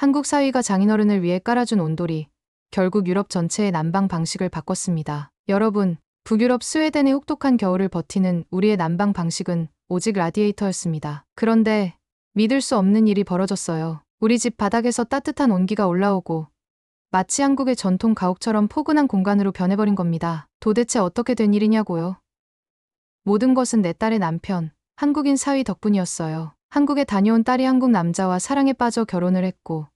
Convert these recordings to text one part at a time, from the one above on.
한국 사위가 장인어른을 위해 깔아준 온돌이 결국 유럽 전체의 난방 방식을 바꿨습니다. 여러분, 북유럽 스웨덴의 혹독한 겨울을 버티는 우리의 난방 방식은 오직 라디에이터였습니다. 그런데 믿을 수 없는 일이 벌어졌어요. 우리 집 바닥에서 따뜻한 온기가 올라오고 마치 한국의 전통 가옥처럼 포근한 공간으로 변해버린 겁니다. 도대체 어떻게 된 일이냐고요? 모든 것은 내 딸의 남편, 한국인 사위 덕분이었어요. 한국에 다녀온 딸이 한국 남자와 사랑에 빠져 결혼을 했고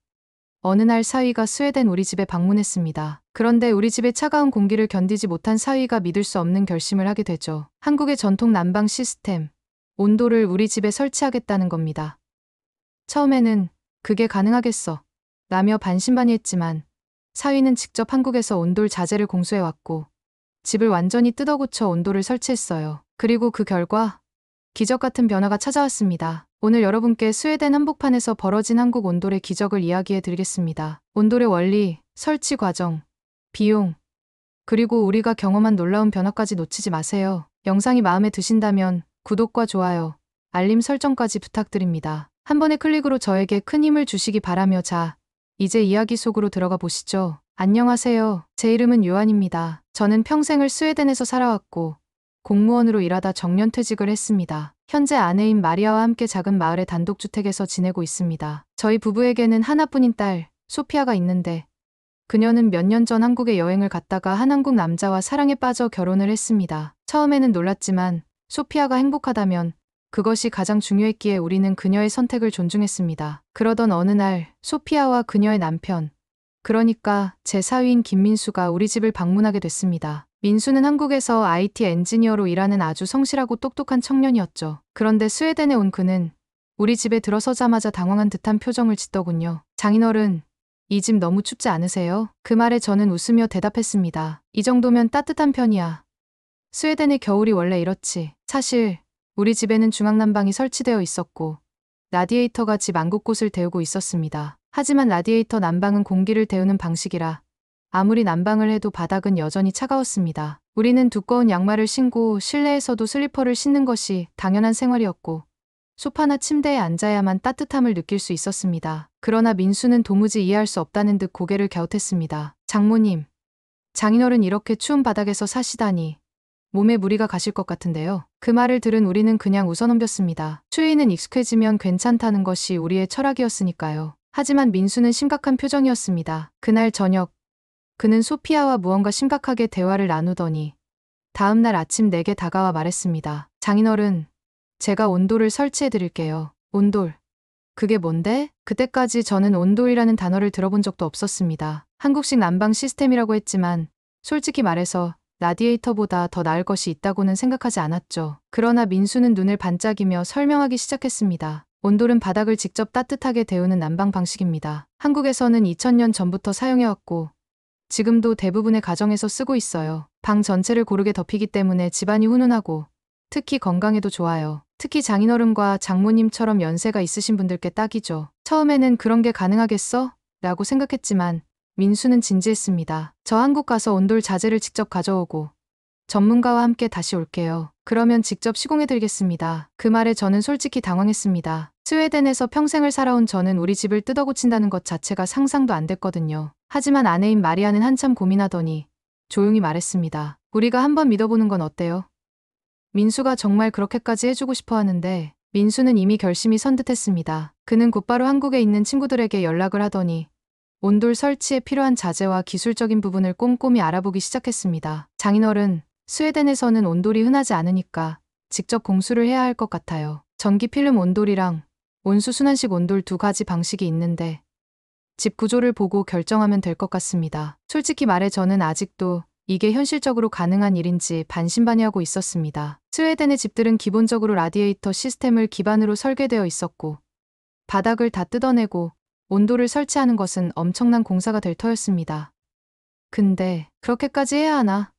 어느 날 사위가 스웨덴 우리 집에 방문했습니다. 그런데 우리 집의 차가운 공기를 견디지 못한 사위가 믿을 수 없는 결심을 하게 되죠. 한국의 전통 난방 시스템, 온도를 우리 집에 설치하겠다는 겁니다. 처음에는 그게 가능하겠어 라며 반신반의했지만 사위는 직접 한국에서 온돌 자재를 공수해왔고 집을 완전히 뜯어고쳐 온돌을 설치했어요. 그리고 그 결과 기적 같은 변화가 찾아왔습니다. 오늘 여러분께 스웨덴 한복판에서 벌어진 한국 온돌의 기적을 이야기해 드리겠습니다. 온돌의 원리, 설치 과정, 비용, 그리고 우리가 경험한 놀라운 변화까지 놓치지 마세요. 영상이 마음에 드신다면 구독과 좋아요, 알림 설정까지 부탁드립니다. 한 번의 클릭으로 저에게 큰 힘을 주시기 바라며 자, 이제 이야기 속으로 들어가 보시죠. 안녕하세요. 제 이름은 요한입니다. 저는 평생을 스웨덴에서 살아왔고 공무원으로 일하다 정년퇴직을 했습니다. 현재 아내인 마리아와 함께 작은 마을의 단독주택에서 지내고 있습니다. 저희 부부에게는 하나뿐인 딸, 소피아가 있는데 그녀는 몇 년 전 한국에 여행을 갔다가 한 한국 남자와 사랑에 빠져 결혼을 했습니다. 처음에는 놀랐지만 소피아가 행복하다면 그것이 가장 중요했기에 우리는 그녀의 선택을 존중했습니다. 그러던 어느 날 소피아와 그녀의 남편, 그러니까 제 사위인 김민수가 우리 집을 방문하게 됐습니다. 민수는 한국에서 IT 엔지니어로 일하는 아주 성실하고 똑똑한 청년이었죠. 그런데 스웨덴에 온 그는 우리 집에 들어서자마자 당황한 듯한 표정을 짓더군요. 장인어른, 이 집 너무 춥지 않으세요? 그 말에 저는 웃으며 대답했습니다. 이 정도면 따뜻한 편이야. 스웨덴의 겨울이 원래 이렇지. 사실 우리 집에는 중앙난방이 설치되어 있었고 라디에이터가 집 안 곳곳을 데우고 있었습니다. 하지만 라디에이터 난방은 공기를 데우는 방식이라 아무리 난방을 해도 바닥은 여전히 차가웠습니다. 우리는 두꺼운 양말을 신고 실내에서도 슬리퍼를 신는 것이 당연한 생활이었고 소파나 침대에 앉아야만 따뜻함을 느낄 수 있었습니다. 그러나 민수는 도무지 이해할 수 없다는 듯 고개를 갸웃했습니다. 장모님, 장인어른 이렇게 추운 바닥에서 사시다니 몸에 무리가 가실 것 같은데요. 그 말을 들은 우리는 그냥 웃어넘겼습니다. 추위는 익숙해지면 괜찮다는 것이 우리의 철학이었으니까요. 하지만 민수는 심각한 표정이었습니다. 그날 저녁, 그는 소피아와 무언가 심각하게 대화를 나누더니 다음 날 아침 내게 다가와 말했습니다. 장인어른, 제가 온돌을 설치해 드릴게요. 온돌. 그게 뭔데? 그때까지 저는 온돌이라는 단어를 들어본 적도 없었습니다. 한국식 난방 시스템이라고 했지만 솔직히 말해서 라디에이터보다 더 나을 것이 있다고는 생각하지 않았죠. 그러나 민수는 눈을 반짝이며 설명하기 시작했습니다. 온돌은 바닥을 직접 따뜻하게 데우는 난방 방식입니다. 한국에서는 2000년 전부터 사용해왔고 지금도 대부분의 가정에서 쓰고 있어요. 방 전체를 고르게 덮이기 때문에 집안이 훈훈하고 특히 건강에도 좋아요. 특히 장인어른과 장모님처럼 연세가 있으신 분들께 딱이죠. 처음에는 그런 게 가능하겠어? 라고 생각했지만 민수는 진지했습니다. 저 한국 가서 온돌 자재를 직접 가져오고 전문가와 함께 다시 올게요. 그러면 직접 시공해 드리겠습니다. 그 말에 저는 솔직히 당황했습니다. 스웨덴에서 평생을 살아온 저는 우리 집을 뜯어고친다는 것 자체가 상상도 안 됐거든요. 하지만 아내인 마리아는 한참 고민하더니 조용히 말했습니다. 우리가 한번 믿어보는 건 어때요? 민수가 정말 그렇게까지 해주고 싶어 하는데 민수는 이미 결심이 선 듯했습니다. 그는 곧바로 한국에 있는 친구들에게 연락을 하더니 온돌 설치에 필요한 자재와 기술적인 부분을 꼼꼼히 알아보기 시작했습니다. 장인어른, 스웨덴에서는 온돌이 흔하지 않으니까 직접 공수를 해야 할 것 같아요. 전기 필름 온돌이랑 온수 순환식 온돌 두 가지 방식이 있는데 집 구조를 보고 결정하면 될 것 같습니다. 솔직히 말해 저는 아직도 이게 현실적으로 가능한 일인지 반신반의하고 있었습니다. 스웨덴의 집들은 기본적으로 라디에이터 시스템을 기반으로 설계되어 있었고 바닥을 다 뜯어내고 온돌을 설치하는 것은 엄청난 공사가 될 터였습니다. 근데 그렇게까지 해야 하나?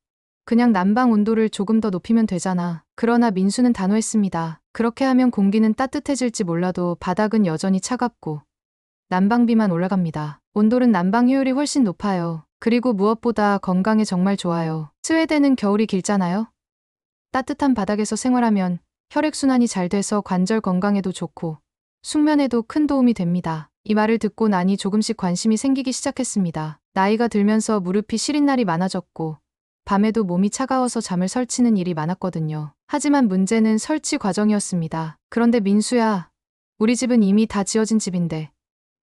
그냥 난방 온도를 조금 더 높이면 되잖아. 그러나 민수는 단호했습니다. 그렇게 하면 공기는 따뜻해질지 몰라도 바닥은 여전히 차갑고 난방비만 올라갑니다. 온돌은 난방 효율이 훨씬 높아요. 그리고 무엇보다 건강에 정말 좋아요. 스웨덴은 겨울이 길잖아요. 따뜻한 바닥에서 생활하면 혈액순환이 잘 돼서 관절 건강에도 좋고 숙면에도 큰 도움이 됩니다. 이 말을 듣고 나니 조금씩 관심이 생기기 시작했습니다. 나이가 들면서 무릎이 시린 날이 많아졌고 밤에도 몸이 차가워서 잠을 설치는 일이 많았거든요. 하지만 문제는 설치 과정이었습니다. 그런데 민수야, 우리 집은 이미 다 지어진 집인데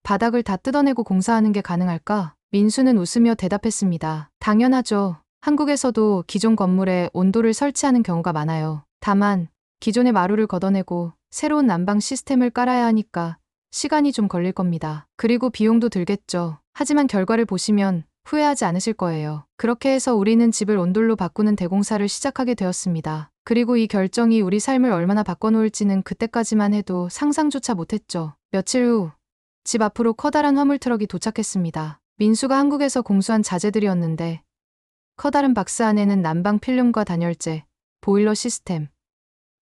바닥을 다 뜯어내고 공사하는 게 가능할까? 민수는 웃으며 대답했습니다. 당연하죠. 한국에서도 기존 건물에 온도를 설치하는 경우가 많아요. 다만 기존의 마루를 걷어내고 새로운 난방 시스템을 깔아야 하니까 시간이 좀 걸릴 겁니다. 그리고 비용도 들겠죠. 하지만 결과를 보시면 후회하지 않으실 거예요. 그렇게 해서 우리는 집을 온돌로 바꾸는 대공사를 시작하게 되었습니다. 그리고 이 결정이 우리 삶을 얼마나 바꿔놓을지는 그때까지만 해도 상상조차 못했죠. 며칠 후 집 앞으로 커다란 화물 트럭이 도착했습니다. 민수가 한국에서 공수한 자재들이었는데 커다란 박스 안에는 난방 필름과 단열재, 보일러 시스템,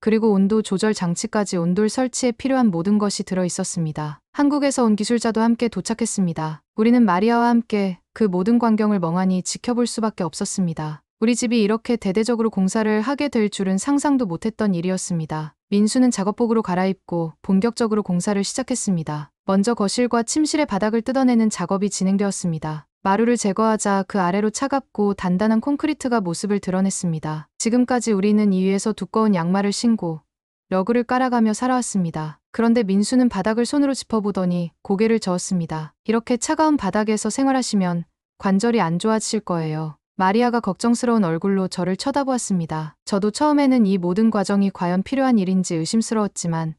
그리고 온도 조절 장치까지 온돌 설치에 필요한 모든 것이 들어 있었습니다. 한국에서 온 기술자도 함께 도착했습니다. 우리는 마리아와 함께 그 모든 광경을 멍하니 지켜볼 수밖에 없었습니다. 우리 집이 이렇게 대대적으로 공사를 하게 될 줄은 상상도 못했던 일이었습니다. 민수는 작업복으로 갈아입고 본격적으로 공사를 시작했습니다. 먼저 거실과 침실의 바닥을 뜯어내는 작업이 진행되었습니다. 마루를 제거하자 그 아래로 차갑고 단단한 콘크리트가 모습을 드러냈습니다. 지금까지 우리는 이 위에서 두꺼운 양말을 신고 러그를 깔아가며 살아왔습니다. 그런데 민수는 바닥을 손으로 짚어보더니 고개를 저었습니다. 이렇게 차가운 바닥에서 생활하시면 관절이 안 좋아지실 거예요. 마리아가 걱정스러운 얼굴로 저를 쳐다보았습니다. 저도 처음에는 이 모든 과정이 과연 필요한 일인지 의심스러웠지만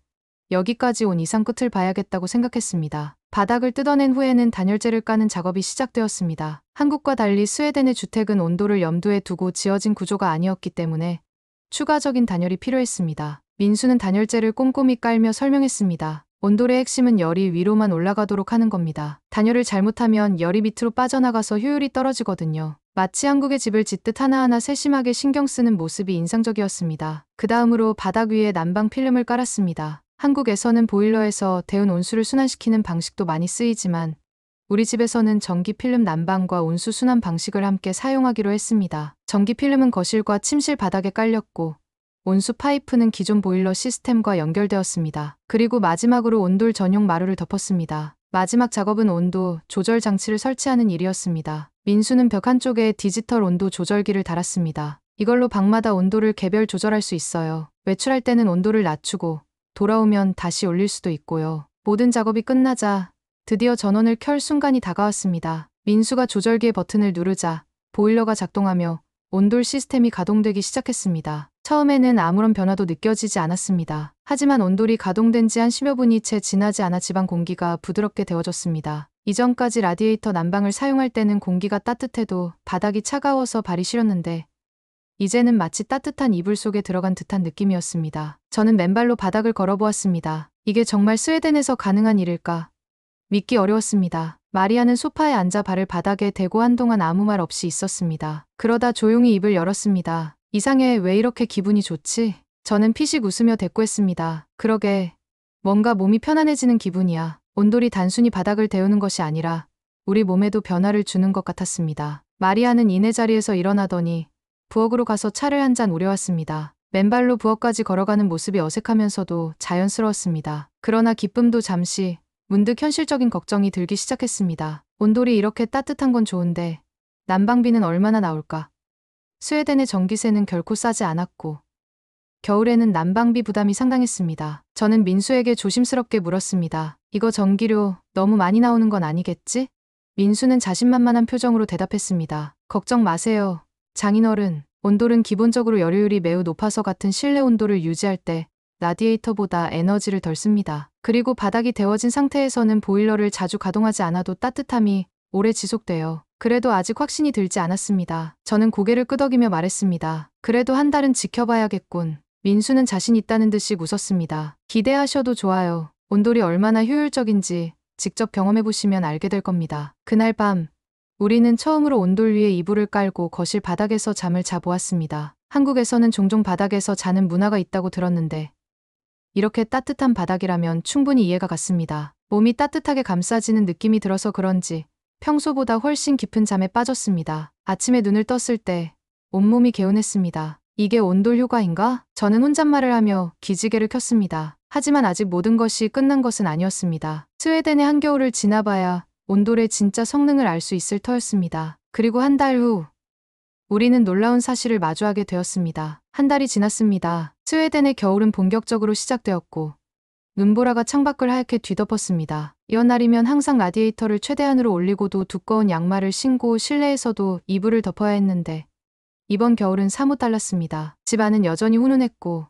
여기까지 온 이상 끝을 봐야겠다고 생각했습니다. 바닥을 뜯어낸 후에는 단열재를 까는 작업이 시작되었습니다. 한국과 달리 스웨덴의 주택은 온도를 염두에 두고 지어진 구조가 아니었기 때문에 추가적인 단열이 필요했습니다. 민수는 단열재를 꼼꼼히 깔며 설명했습니다. 온돌의 핵심은 열이 위로만 올라가도록 하는 겁니다. 단열을 잘못하면 열이 밑으로 빠져나가서 효율이 떨어지거든요. 마치 한국의 집을 짓듯 하나하나 세심하게 신경 쓰는 모습이 인상적이었습니다. 그 다음으로 바닥 위에 난방 필름을 깔았습니다. 한국에서는 보일러에서 데운 온수를 순환시키는 방식도 많이 쓰이지만 우리 집에서는 전기 필름 난방과 온수 순환 방식을 함께 사용하기로 했습니다. 전기 필름은 거실과 침실 바닥에 깔렸고 온수 파이프는 기존 보일러 시스템과 연결되었습니다. 그리고 마지막으로 온돌 전용 마루를 덮었습니다. 마지막 작업은 온도 조절 장치를 설치하는 일이었습니다. 민수는 벽 한쪽에 디지털 온도 조절기를 달았습니다. 이걸로 방마다 온도를 개별 조절할 수 있어요. 외출할 때는 온도를 낮추고 돌아오면 다시 올릴 수도 있고요. 모든 작업이 끝나자 드디어 전원을 켤 순간이 다가왔습니다. 민수가 조절기의 버튼을 누르자 보일러가 작동하며 온돌 시스템이 가동되기 시작했습니다. 처음에는 아무런 변화도 느껴지지 않았습니다. 하지만 온돌이 가동된 지 한 10여 분이 채 지나지 않아 집안 공기가 부드럽게 데워졌습니다. 이전까지 라디에이터 난방을 사용할 때는 공기가 따뜻해도 바닥이 차가워서 발이 시렸는데 이제는 마치 따뜻한 이불 속에 들어간 듯한 느낌이었습니다. 저는 맨발로 바닥을 걸어보았습니다. 이게 정말 스웨덴에서 가능한 일일까? 믿기 어려웠습니다. 마리아는 소파에 앉아 발을 바닥에 대고 한동안 아무 말 없이 있었습니다. 그러다 조용히 입을 열었습니다. 이상해, 왜 이렇게 기분이 좋지? 저는 피식 웃으며 대꾸했습니다. 그러게, 뭔가 몸이 편안해지는 기분이야. 온돌이 단순히 바닥을 데우는 것이 아니라 우리 몸에도 변화를 주는 것 같았습니다. 마리아는 이내 자리에서 일어나더니 부엌으로 가서 차를 한 잔 우려왔습니다. 맨발로 부엌까지 걸어가는 모습이 어색하면서도 자연스러웠습니다. 그러나 기쁨도 잠시, 문득 현실적인 걱정이 들기 시작했습니다. 온돌이 이렇게 따뜻한 건 좋은데 난방비는 얼마나 나올까? 스웨덴의 전기세는 결코 싸지 않았고 겨울에는 난방비 부담이 상당했습니다. 저는 민수에게 조심스럽게 물었습니다. 이거 전기료 너무 많이 나오는 건 아니겠지? 민수는 자신만만한 표정으로 대답했습니다. 걱정 마세요. 장인어른, 온돌은 기본적으로 열효율이 매우 높아서 같은 실내 온도를 유지할 때 라디에이터보다 에너지를 덜 씁니다. 그리고 바닥이 데워진 상태에서는 보일러를 자주 가동하지 않아도 따뜻함이 오래 지속돼요. 그래도 아직 확신이 들지 않았습니다. 저는 고개를 끄덕이며 말했습니다. 그래도 한 달은 지켜봐야겠군. 민수는 자신 있다는 듯이 웃었습니다. 기대하셔도 좋아요. 온돌이 얼마나 효율적인지 직접 경험해보시면 알게 될 겁니다. 그날 밤, 우리는 처음으로 온돌 위에 이불을 깔고 거실 바닥에서 잠을 자보았습니다. 한국에서는 종종 바닥에서 자는 문화가 있다고 들었는데 이렇게 따뜻한 바닥이라면 충분히 이해가 갔습니다. 몸이 따뜻하게 감싸지는 느낌이 들어서 그런지 평소보다 훨씬 깊은 잠에 빠졌습니다. 아침에 눈을 떴을 때 온몸이 개운했습니다. 이게 온돌 효과인가? 저는 혼잣말을 하며 기지개를 켰습니다. 하지만 아직 모든 것이 끝난 것은 아니었습니다. 스웨덴의 한겨울을 지나봐야 온돌의 진짜 성능을 알 수 있을 터였습니다. 그리고 한 달 후, 우리는 놀라운 사실을 마주하게 되었습니다. 한 달이 지났습니다. 스웨덴의 겨울은 본격적으로 시작되었고, 눈보라가 창밖을 하얗게 뒤덮었습니다. 이런 날이면 항상 라디에이터를 최대한으로 올리고도 두꺼운 양말을 신고 실내에서도 이불을 덮어야 했는데, 이번 겨울은 사뭇 달랐습니다. 집 안은 여전히 훈훈했고,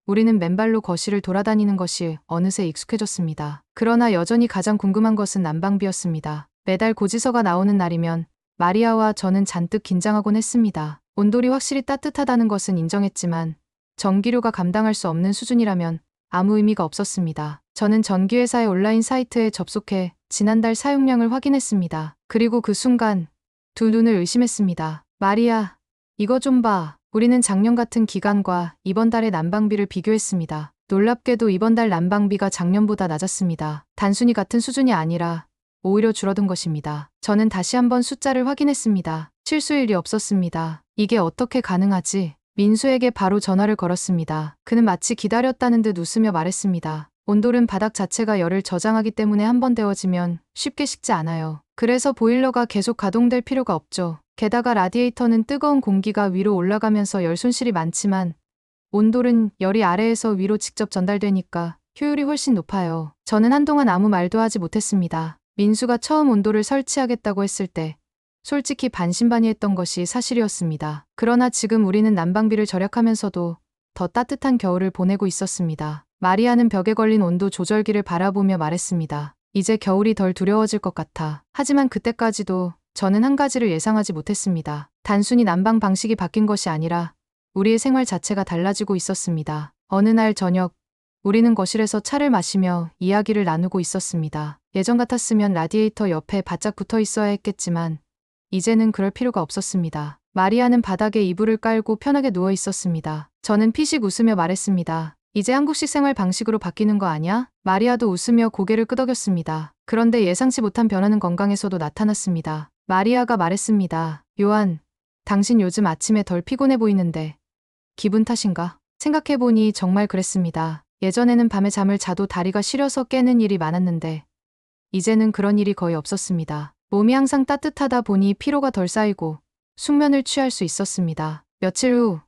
우리는 맨발로 거실을 돌아다니는 것이 어느새 익숙해졌습니다. 그러나 여전히 가장 궁금한 것은 난방비였습니다. 매달 고지서가 나오는 날이면 마리아와 저는 잔뜩 긴장하곤 했습니다. 온돌이 확실히 따뜻하다는 것은 인정했지만 전기료가 감당할 수 없는 수준이라면 아무 의미가 없었습니다. 저는 전기회사의 온라인 사이트에 접속해 지난달 사용량을 확인했습니다. 그리고 그 순간 두 눈을 의심했습니다. 마리아, 이거 좀 봐. 우리는 작년 같은 기간과 이번 달의 난방비를 비교했습니다. 놀랍게도 이번 달 난방비가 작년보다 낮았습니다. 단순히 같은 수준이 아니라 오히려 줄어든 것입니다. 저는 다시 한번 숫자를 확인했습니다. 실수일 리 없었습니다. 이게 어떻게 가능하지? 민수에게 바로 전화를 걸었습니다. 그는 마치 기다렸다는 듯 웃으며 말했습니다. 온돌은 바닥 자체가 열을 저장하기 때문에 한번 데워지면 쉽게 식지 않아요. 그래서 보일러가 계속 가동될 필요가 없죠. 게다가 라디에이터는 뜨거운 공기가 위로 올라가면서 열 손실이 많지만 온돌은 열이 아래에서 위로 직접 전달되니까 효율이 훨씬 높아요. 저는 한동안 아무 말도 하지 못했습니다. 민수가 처음 온돌을 설치하겠다고 했을 때 솔직히 반신반의했던 것이 사실이었습니다. 그러나 지금 우리는 난방비를 절약하면서도 더 따뜻한 겨울을 보내고 있었습니다. 마리아는 벽에 걸린 온도 조절기를 바라보며 말했습니다. 이제 겨울이 덜 두려워질 것 같아. 하지만 그때까지도 저는 한 가지를 예상하지 못했습니다. 단순히 난방 방식이 바뀐 것이 아니라 우리의 생활 자체가 달라지고 있었습니다. 어느 날 저녁, 우리는 거실에서 차를 마시며 이야기를 나누고 있었습니다. 예전 같았으면 라디에이터 옆에 바짝 붙어 있어야 했겠지만 이제는 그럴 필요가 없었습니다. 마리아는 바닥에 이불을 깔고 편하게 누워 있었습니다. 저는 피식 웃으며 말했습니다. 이제 한국식 생활 방식으로 바뀌는 거 아냐? 마리아도 웃으며 고개를 끄덕였습니다. 그런데 예상치 못한 변화는 건강에서도 나타났습니다. 마리아가 말했습니다. 요한, 당신 요즘 아침에 덜 피곤해 보이는데 기분 탓인가? 생각해보니 정말 그랬습니다. 예전에는 밤에 잠을 자도 다리가 시려서 깨는 일이 많았는데 이제는 그런 일이 거의 없었습니다. 몸이 항상 따뜻하다 보니 피로가 덜 쌓이고 숙면을 취할 수 있었습니다. 며칠 후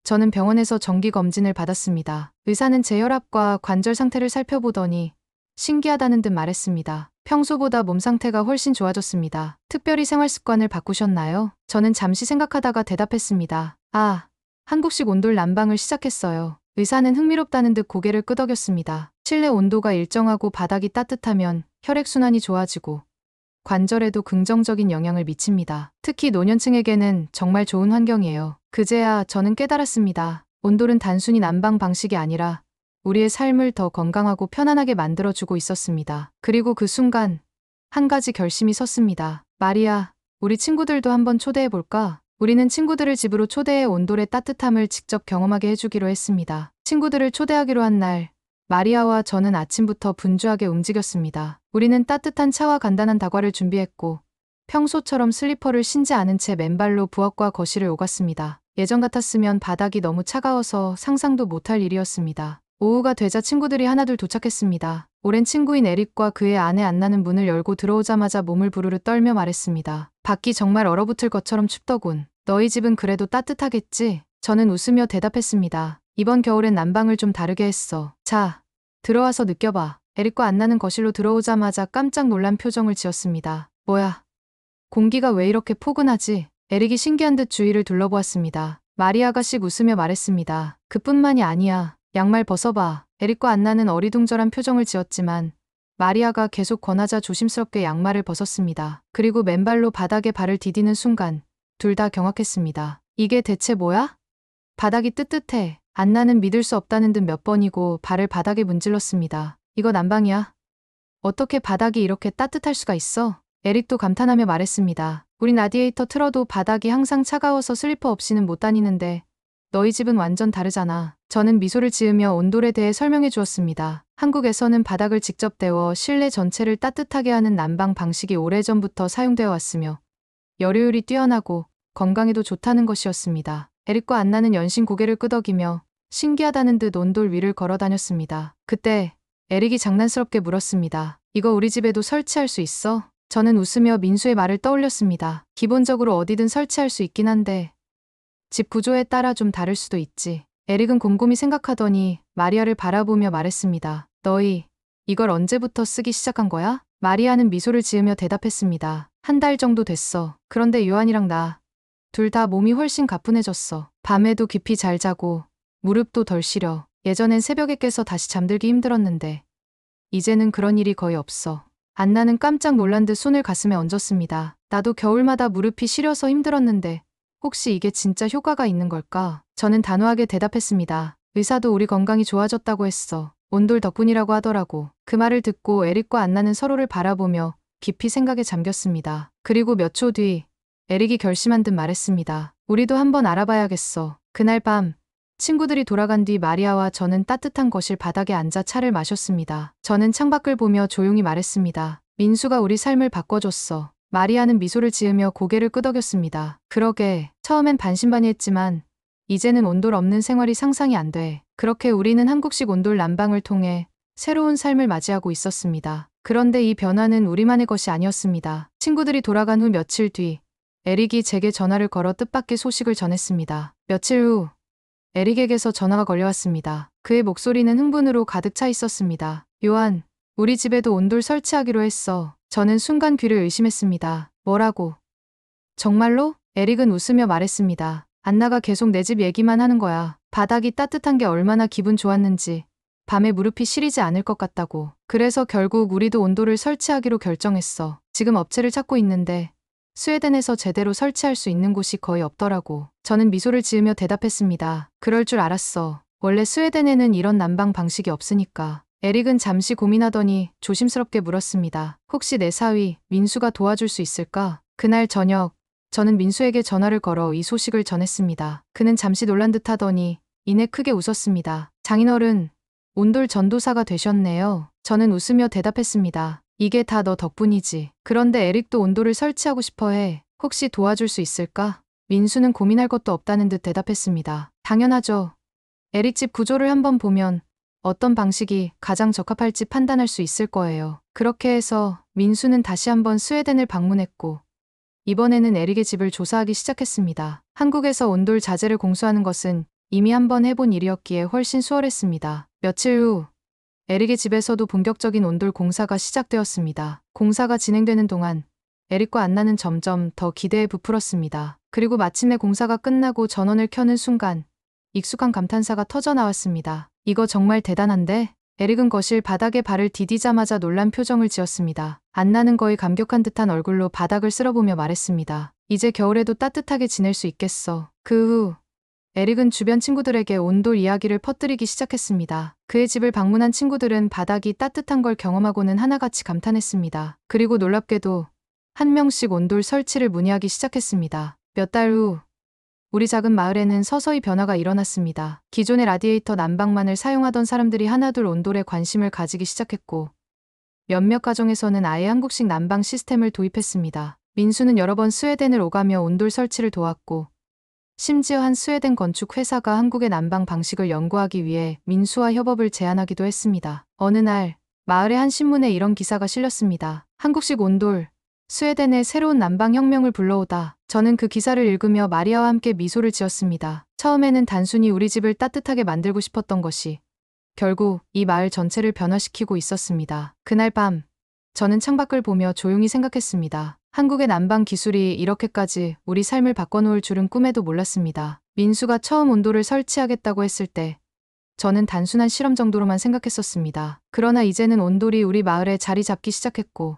저는 병원에서 정기 검진을 받았습니다. 의사는 제 혈압과 관절 상태를 살펴보더니 신기하다는 듯 말했습니다. 평소보다 몸 상태가 훨씬 좋아졌습니다. 특별히 생활 습관을 바꾸셨나요? 저는 잠시 생각하다가 대답했습니다. 아, 한국식 온돌 난방을 시작했어요. 의사는 흥미롭다는 듯 고개를 끄덕였습니다. 실내 온도가 일정하고 바닥이 따뜻하면 혈액순환이 좋아지고 관절에도 긍정적인 영향을 미칩니다. 특히 노년층에게는 정말 좋은 환경이에요. 그제야 저는 깨달았습니다. 온돌은 단순히 난방 방식이 아니라 우리의 삶을 더 건강하고 편안하게 만들어주고 있었습니다. 그리고 그 순간 한 가지 결심이 섰습니다. 마리아, 우리 친구들도 한번 초대해볼까? 우리는 친구들을 집으로 초대해 온돌의 따뜻함을 직접 경험하게 해주기로 했습니다. 친구들을 초대하기로 한 날, 마리아와 저는 아침부터 분주하게 움직였습니다. 우리는 따뜻한 차와 간단한 다과를 준비했고 평소처럼 슬리퍼를 신지 않은 채 맨발로 부엌과 거실을 오갔습니다. 예전 같았으면 바닥이 너무 차가워서 상상도 못할 일이었습니다. 오후가 되자 친구들이 하나둘 도착했습니다. 오랜 친구인 에릭과 그의 아내 안나는 문을 열고 들어오자마자 몸을 부르르 떨며 말했습니다. 밖이 정말 얼어붙을 것처럼 춥더군. 너희 집은 그래도 따뜻하겠지? 저는 웃으며 대답했습니다. 이번 겨울엔 난방을 좀 다르게 했어. 자, 들어와서 느껴봐. 에릭과 안나는 거실로 들어오자마자 깜짝 놀란 표정을 지었습니다. 뭐야? 공기가 왜 이렇게 포근하지? 에릭이 신기한 듯 주위를 둘러보았습니다. 마리아가 씩 웃으며 말했습니다. 그뿐만이 아니야. 양말 벗어봐. 에릭과 안나는 어리둥절한 표정을 지었지만 마리아가 계속 권하자 조심스럽게 양말을 벗었습니다. 그리고 맨발로 바닥에 발을 디디는 순간 둘 다 경악했습니다. 이게 대체 뭐야? 바닥이 뜨뜻해. 안나는 믿을 수 없다는 듯 몇 번이고 발을 바닥에 문질렀습니다. 이거 난방이야? 어떻게 바닥이 이렇게 따뜻할 수가 있어? 에릭도 감탄하며 말했습니다. 우린 라디에이터 틀어도 바닥이 항상 차가워서 슬리퍼 없이는 못 다니는데 너희 집은 완전 다르잖아. 저는 미소를 지으며 온돌에 대해 설명해 주었습니다. 한국에서는 바닥을 직접 데워 실내 전체를 따뜻하게 하는 난방 방식이 오래전부터 사용되어 왔으며 열효율이 뛰어나고 건강에도 좋다는 것이었습니다. 에릭과 안나는 연신 고개를 끄덕이며 신기하다는 듯 온돌 위를 걸어 다녔습니다. 그때 에릭이 장난스럽게 물었습니다. 이거 우리 집에도 설치할 수 있어? 저는 웃으며 민수의 말을 떠올렸습니다. 기본적으로 어디든 설치할 수 있긴 한데 집 구조에 따라 좀 다를 수도 있지. 에릭은 곰곰이 생각하더니 마리아를 바라보며 말했습니다. 너희 이걸 언제부터 쓰기 시작한 거야? 마리아는 미소를 지으며 대답했습니다. 한 달 정도 됐어. 그런데 요한이랑 나 둘 다 몸이 훨씬 가뿐해졌어. 밤에도 깊이 잘 자고 무릎도 덜 시려. 예전엔 새벽에 깨서 다시 잠들기 힘들었는데 이제는 그런 일이 거의 없어. 안나는 깜짝 놀란 듯 손을 가슴에 얹었습니다. 나도 겨울마다 무릎이 시려서 힘들었는데 혹시 이게 진짜 효과가 있는 걸까? 저는 단호하게 대답했습니다. 의사도 우리 건강이 좋아졌다고 했어. 온돌 덕분이라고 하더라고. 그 말을 듣고 에릭과 안나는 서로를 바라보며 깊이 생각에 잠겼습니다. 그리고 몇 초 뒤 에릭이 결심한 듯 말했습니다. 우리도 한번 알아봐야겠어. 그날 밤 친구들이 돌아간 뒤 마리아와 저는 따뜻한 거실 바닥에 앉아 차를 마셨습니다. 저는 창밖을 보며 조용히 말했습니다. 민수가 우리 삶을 바꿔줬어. 마리아는 미소를 지으며 고개를 끄덕였습니다. 그러게, 처음엔 반신반의했지만 이제는 온돌 없는 생활이 상상이 안 돼. 그렇게 우리는 한국식 온돌 난방을 통해 새로운 삶을 맞이하고 있었습니다. 그런데 이 변화는 우리만의 것이 아니었습니다. 친구들이 돌아간 후 며칠 뒤 에릭이 제게 전화를 걸어 뜻밖의 소식을 전했습니다. 며칠 후 에릭에게서 전화가 걸려왔습니다. 그의 목소리는 흥분으로 가득 차 있었습니다. 요한, 우리 집에도 온돌 설치하기로 했어. 저는 순간 귀를 의심했습니다. 뭐라고? 정말로? 에릭은 웃으며 말했습니다. 안나가 계속 내 집 얘기만 하는 거야. 바닥이 따뜻한 게 얼마나 기분 좋았는지. 밤에 무릎이 시리지 않을 것 같다고. 그래서 결국 우리도 온돌을 설치하기로 결정했어. 지금 업체를 찾고 있는데 스웨덴에서 제대로 설치할 수 있는 곳이 거의 없더라고. 저는 미소를 지으며 대답했습니다. 그럴 줄 알았어. 원래 스웨덴에는 이런 난방 방식이 없으니까. 에릭은 잠시 고민하더니 조심스럽게 물었습니다. 혹시 내 사위, 민수가 도와줄 수 있을까? 그날 저녁, 저는 민수에게 전화를 걸어 이 소식을 전했습니다. 그는 잠시 놀란 듯 하더니 이내 크게 웃었습니다. 장인어른, 온돌 전도사가 되셨네요. 저는 웃으며 대답했습니다. 이게 다 너 덕분이지. 그런데 에릭도 온돌을 설치하고 싶어 해. 혹시 도와줄 수 있을까? 민수는 고민할 것도 없다는 듯 대답했습니다. 당연하죠. 에릭 집 구조를 한번 보면 어떤 방식이 가장 적합할지 판단할 수 있을 거예요. 그렇게 해서 민수는 다시 한번 스웨덴을 방문했고 이번에는 에릭의 집을 조사하기 시작했습니다. 한국에서 온돌 자재를 공수하는 것은 이미 한번 해본 일이었기에 훨씬 수월했습니다. 며칠 후 에릭의 집에서도 본격적인 온돌 공사가 시작되었습니다. 공사가 진행되는 동안 에릭과 안나는 점점 더 기대에 부풀었습니다. 그리고 마침내 공사가 끝나고 전원을 켜는 순간 익숙한 감탄사가 터져 나왔습니다. 이거 정말 대단한데? 에릭은 거실 바닥에 발을 디디자마자 놀란 표정을 지었습니다. 안나는 거의 감격한 듯한 얼굴로 바닥을 쓸어보며 말했습니다. 이제 겨울에도 따뜻하게 지낼 수 있겠어. 그 후 에릭은 주변 친구들에게 온돌 이야기를 퍼뜨리기 시작했습니다. 그의 집을 방문한 친구들은 바닥이 따뜻한 걸 경험하고는 하나같이 감탄했습니다. 그리고 놀랍게도 한 명씩 온돌 설치를 문의하기 시작했습니다. 몇 달 후 우리 작은 마을에는 서서히 변화가 일어났습니다. 기존의 라디에이터 난방만을 사용하던 사람들이 하나둘 온돌에 관심을 가지기 시작했고 몇몇 가정에서는 아예 한국식 난방 시스템을 도입했습니다. 민수는 여러 번 스웨덴을 오가며 온돌 설치를 도왔고 심지어 한 스웨덴 건축 회사가 한국의 난방 방식을 연구하기 위해 민수와 협업을 제안하기도 했습니다. 어느 날 마을의 한 신문에 이런 기사가 실렸습니다. 한국식 온돌, 스웨덴의 새로운 난방 혁명을 불러오다. 저는 그 기사를 읽으며 마리아와 함께 미소를 지었습니다. 처음에는 단순히 우리 집을 따뜻하게 만들고 싶었던 것이 결국 이 마을 전체를 변화시키고 있었습니다. 그날 밤 저는 창밖을 보며 조용히 생각했습니다. 한국의 난방 기술이 이렇게까지 우리 삶을 바꿔놓을 줄은 꿈에도 몰랐습니다. 민수가 처음 온돌을 설치하겠다고 했을 때 저는 단순한 실험 정도로만 생각했었습니다. 그러나 이제는 온돌이 우리 마을에 자리 잡기 시작했고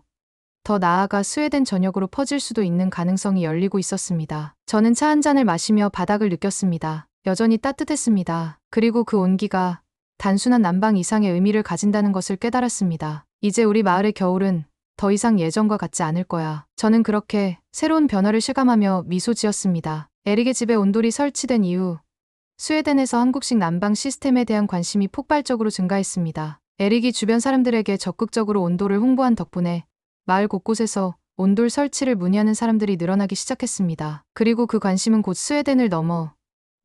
더 나아가 스웨덴 전역으로 퍼질 수도 있는 가능성이 열리고 있었습니다. 저는 차 한 잔을 마시며 바닥을 느꼈습니다. 여전히 따뜻했습니다. 그리고 그 온기가 단순한 난방 이상의 의미를 가진다는 것을 깨달았습니다. 이제 우리 마을의 겨울은 더 이상 예전과 같지 않을 거야. 저는 그렇게 새로운 변화를 실감하며 미소 지었습니다. 에릭의 집에 온돌이 설치된 이후 스웨덴에서 한국식 난방 시스템에 대한 관심이 폭발적으로 증가했습니다. 에릭이 주변 사람들에게 적극적으로 온돌을 홍보한 덕분에 마을 곳곳에서 온돌 설치를 문의하는 사람들이 늘어나기 시작했습니다. 그리고 그 관심은 곧 스웨덴을 넘어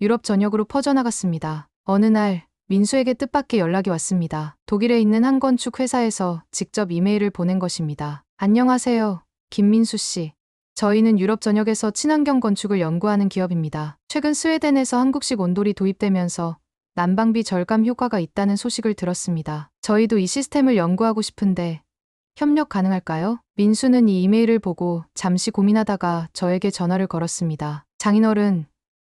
유럽 전역으로 퍼져나갔습니다. 어느 날 민수에게 뜻밖의 연락이 왔습니다. 독일에 있는 한 건축 회사에서 직접 이메일을 보낸 것입니다. 안녕하세요, 김민수 씨. 저희는 유럽 전역에서 친환경 건축을 연구하는 기업입니다. 최근 스웨덴에서 한국식 온돌이 도입되면서 난방비 절감 효과가 있다는 소식을 들었습니다. 저희도 이 시스템을 연구하고 싶은데 협력 가능할까요? 민수는 이 이메일을 보고 잠시 고민하다가 저에게 전화를 걸었습니다. 장인어른,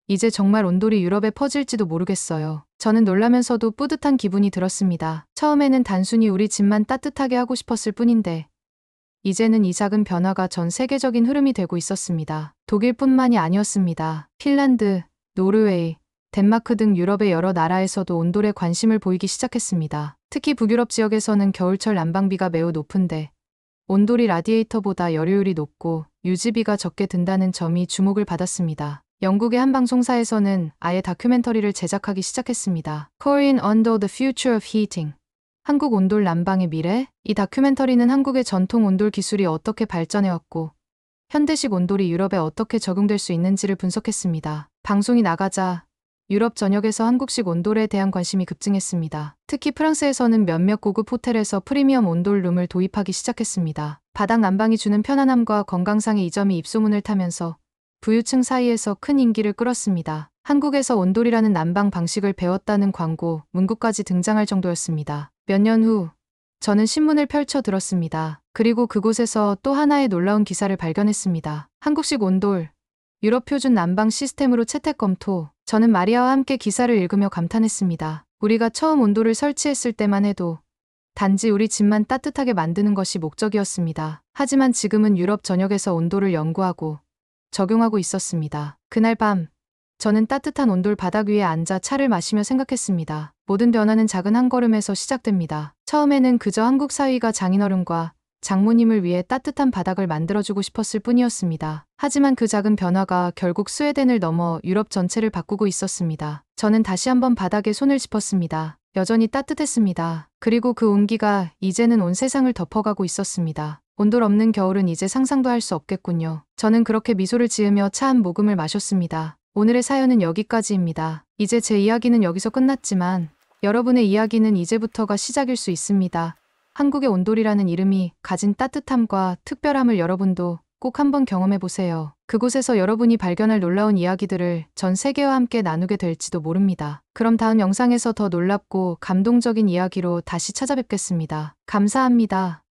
이제 정말 온돌이 유럽에 퍼질지도 모르겠어요. 저는 놀라면서도 뿌듯한 기분이 들었습니다. 처음에는 단순히 우리 집만 따뜻하게 하고 싶었을 뿐인데 이제는 이 작은 변화가 전 세계적인 흐름이 되고 있었습니다. 독일뿐만이 아니었습니다. 핀란드, 노르웨이, 덴마크 등 유럽의 여러 나라에서도 온돌에 관심을 보이기 시작했습니다. 특히 북유럽 지역에서는 겨울철 난방비가 매우 높은데 온돌이 라디에이터보다 열효율이 높고 유지비가 적게 든다는 점이 주목을 받았습니다. 영국의 한 방송사에서는 아예 다큐멘터리를 제작하기 시작했습니다. Korean Under the Future of Heating. 한국 온돌 난방의 미래? 이 다큐멘터리는 한국의 전통 온돌 기술이 어떻게 발전해왔고 현대식 온돌이 유럽에 어떻게 적용될 수 있는지를 분석했습니다. 방송이 나가자 유럽 전역에서 한국식 온돌에 대한 관심이 급증했습니다. 특히 프랑스에서는 몇몇 고급 호텔에서 프리미엄 온돌룸을 도입하기 시작했습니다. 바닥 난방이 주는 편안함과 건강상의 이점이 입소문을 타면서 부유층 사이에서 큰 인기를 끌었습니다. 한국에서 온돌이라는 난방 방식을 배웠다는 광고, 문구까지 등장할 정도였습니다. 몇 년 후, 저는 신문을 펼쳐 들었습니다. 그리고 그곳에서 또 하나의 놀라운 기사를 발견했습니다. 한국식 온돌, 유럽 표준 난방 시스템으로 채택 검토. 저는 마리아와 함께 기사를 읽으며 감탄했습니다. 우리가 처음 온돌을 설치했을 때만 해도 단지 우리 집만 따뜻하게 만드는 것이 목적이었습니다. 하지만 지금은 유럽 전역에서 온돌을 연구하고 적용하고 있었습니다. 그날 밤, 저는 따뜻한 온돌 바닥 위에 앉아 차를 마시며 생각했습니다. 모든 변화는 작은 한 걸음에서 시작됩니다. 처음에는 그저 한국 사위가 장인어른과 장모님을 위해 따뜻한 바닥을 만들어주고 싶었을 뿐이었습니다. 하지만 그 작은 변화가 결국 스웨덴을 넘어 유럽 전체를 바꾸고 있었습니다. 저는 다시 한번 바닥에 손을 짚었습니다. 여전히 따뜻했습니다. 그리고 그 온기가 이제는 온 세상을 덮어가고 있었습니다. 온돌 없는 겨울은 이제 상상도 할 수 없겠군요. 저는 그렇게 미소를 지으며 차 한 모금을 마셨습니다. 오늘의 사연은 여기까지입니다. 이제 제 이야기는 여기서 끝났지만 여러분의 이야기는 이제부터가 시작일 수 있습니다. 한국의 온돌이라는 이름이 가진 따뜻함과 특별함을 여러분도 꼭 한번 경험해보세요. 그곳에서 여러분이 발견할 놀라운 이야기들을 전 세계와 함께 나누게 될지도 모릅니다. 그럼 다음 영상에서 더 놀랍고 감동적인 이야기로 다시 찾아뵙겠습니다. 감사합니다.